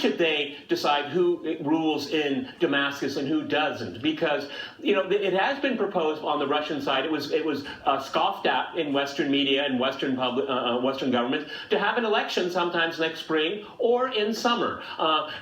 should they decide who rules in Damascus and who doesn't? Because, you know, it has been proposed on the Russian side. It was scoffed at in Western media and Western governments to have an election sometimes next spring or in summer.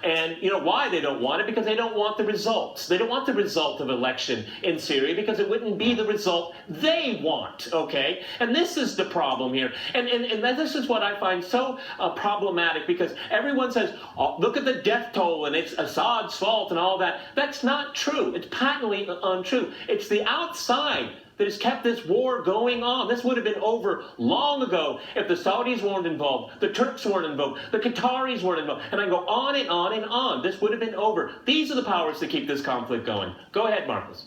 And you know why they don't want it? Because they don't want the results. They don't want the result of election in Syria because it wouldn't be the result they want. Okay, and this is the problem here. And this is what I find so problematic, because everyone says, oh, look at the death toll and it's Assad's fault and all that. That's not true. It's patently untrue. It's the outside that has kept this war going on. This would have been over long ago if the Saudis weren't involved, the Turks weren't involved, the Qataris weren't involved, and I go on and on and on. This would have been over. These are the powers that keep this conflict going. Go ahead, Marcus.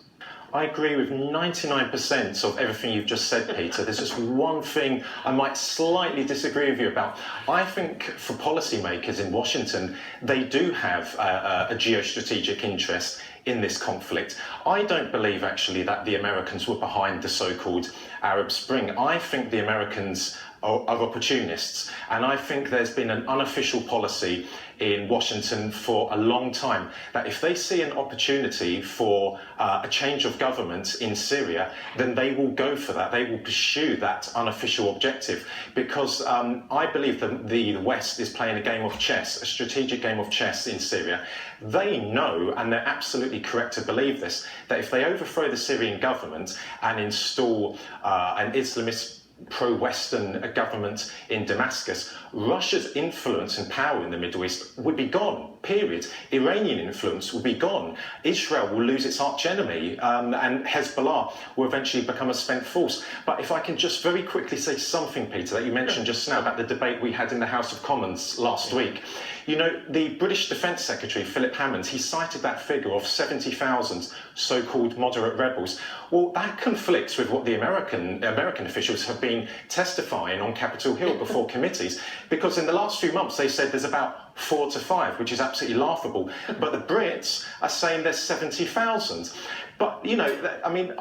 I agree with 99% of everything you've just said, Peter. There's just one thing I might slightly disagree with you about. I think for policymakers in Washington, they do have a geostrategic interest in this conflict. I don't believe actually that the Americans were behind the so-called Arab Spring. I think the Americans are opportunists, and I think there's been an unofficial policy in Washington for a long time that if they see an opportunity for a change of government in Syria, then they will go for that. They will pursue that unofficial objective, because I believe that the West is playing a game of chess, a strategic game of chess in Syria. They know, and they're absolutely correct to believe this, that if they overthrow the Syrian government and install an Islamist pro-Western government in Damascus, Russia's influence and power in the Middle East would be gone, period. Iranian influence will be gone. Israel will lose its archenemy, and Hezbollah will eventually become a spent force. But if I can just very quickly say something, Peter, that you mentioned just now about the debate we had in the House of Commons last week. You know, the British Defence Secretary, Philip Hammond, he cited that figure of 70,000 so-called moderate rebels. Well, that conflicts with what the American officials have been testifying on Capitol Hill before committees, because in the last few months they said there's about 4 to 5, which is absolutely laughable. But the Brits are saying there's 70,000. But, you know, I mean,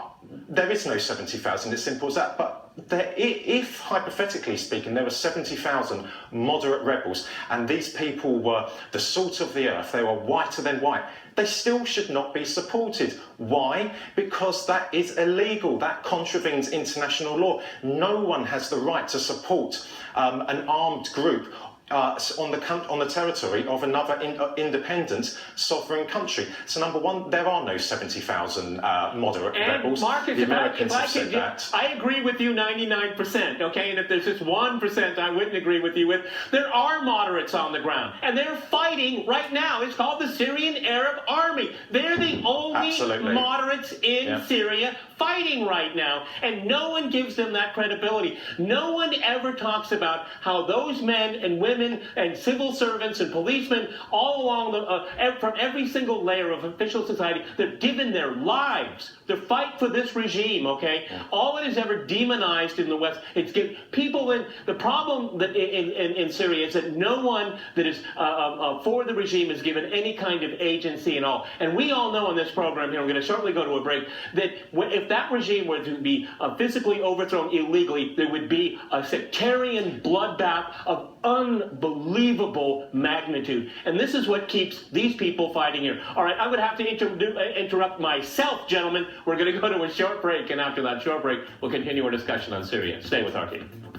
there is no 70,000, it's simple as that. But if, hypothetically speaking, there were 70,000 moderate rebels, and these people were the salt of the earth, they were whiter than white, they still should not be supported. Why? Because that is illegal. That contravenes international law. No one has the right to support an armed group on the territory of another independent sovereign country. So number one, there are no 70,000 moderate rebels. Marcus, the Americans have said that. I agree with you 99%, okay? And if there's just 1% I wouldn't agree with you with, there are moderates on the ground, and they're fighting right now. It's called the Syrian Arab Army. They're the only moderates in Syria fighting right now, and no one gives them that credibility. No one ever talks about how those men and women and civil servants and policemen all along from every single layer of official society, they've given their lives to fight for this regime, okay? Yeah. All it is ever demonized in the West, it's given people in, the problem that in Syria is that no one that is for the regime is given any kind of agency at all. And we all know in this program here, we're going to shortly go to a break, that if that regime were to be physically overthrown illegally, there would be a sectarian bloodbath of unbelievable magnitude. And this is what keeps these people fighting here. All right, I would have to interrupt myself, gentlemen. We're going to go to a short break, and after that short break, we'll continue our discussion on Syria. Stay with RT.